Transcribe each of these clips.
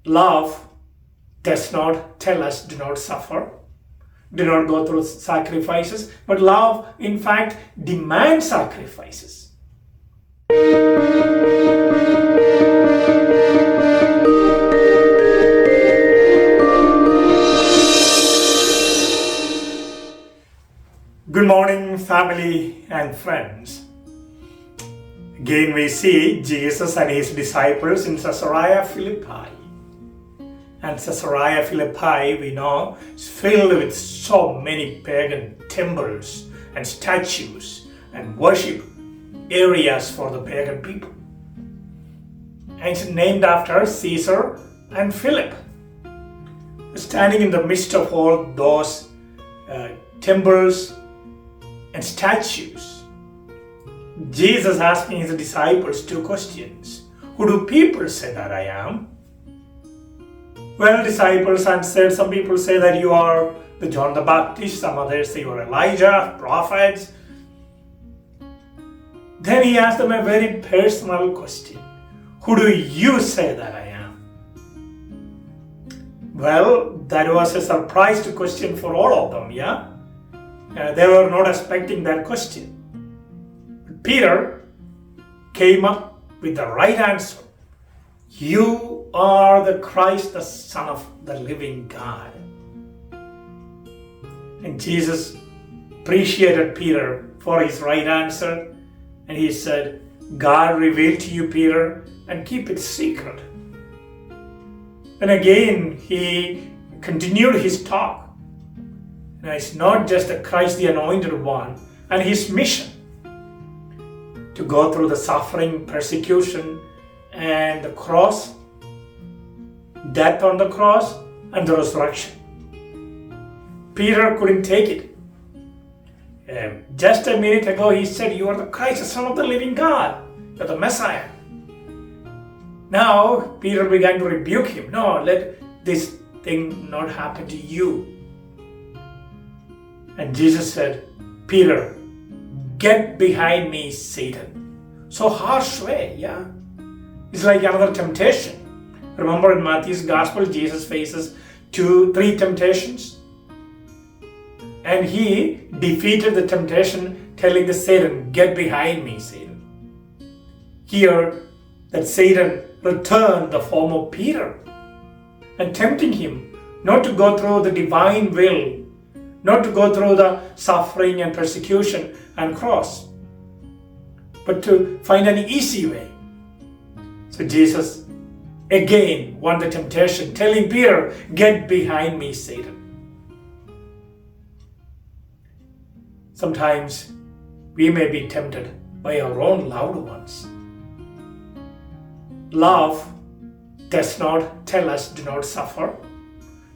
Love does not tell us do not suffer, do not go through sacrifices, but love, in fact, demands sacrifices. Good morning, family and friends. Again, we see Jesus and his disciples in Caesarea Philippi. And Caesarea Philippi, we know, is filled with so many pagan temples and statues and worship areas for the pagan people. And it's named after Caesar and Philip. Standing in the midst of all those temples and statues, Jesus asking his disciples two questions. Who do people say that I am? Well, disciples answered, some people say that you are the John the Baptist, some others say you are Elijah, prophets. Then he asked them a very personal question. Who do you say that I am? Well, that was a surprise question for all of them, yeah? They were not expecting that question. But Peter came up with the right answer. You are the Christ, the Son of the living God. And Jesus appreciated Peter for his right answer. And he said, God revealed to you, Peter, and keep it secret. And again, he continued his talk. Now, it's not just the Christ, the Anointed One, and his mission to go through the suffering, persecution, and the cross, death on the cross, and the resurrection. Peter couldn't take it. Just a minute ago, he said, you are the Christ, the Son of the living God. You're the Messiah. Now, Peter began to rebuke him. No, let this thing not happen to you. And Jesus said, Peter, get behind me, Satan. So harsh way, yeah? It's like another temptation. Remember in Matthew's Gospel, Jesus faces 3 temptations. And he defeated the temptation, telling the Satan, get behind me, Satan. Here, that Satan returned the form of Peter and tempting him not to go through the divine will, not to go through the suffering and persecution and cross, but to find an easy way. So Jesus again won the temptation, telling Peter, get behind me, Satan. Sometimes we may be tempted by our own loved ones. Love does not tell us do not suffer,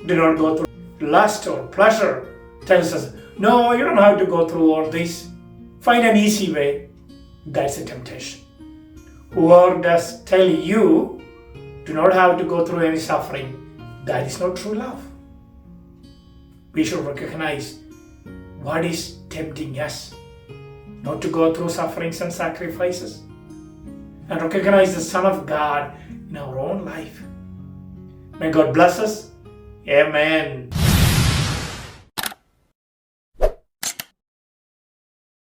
do not go through lust or pleasure. Tells us, no, you don't have to go through all this. Find an easy way. That's a temptation. Whoever does tell you do not have to go through any suffering, that is not true love. We should recognize what is tempting us not to go through sufferings and sacrifices, and recognize the Son of God in our own life. May God bless us. Amen.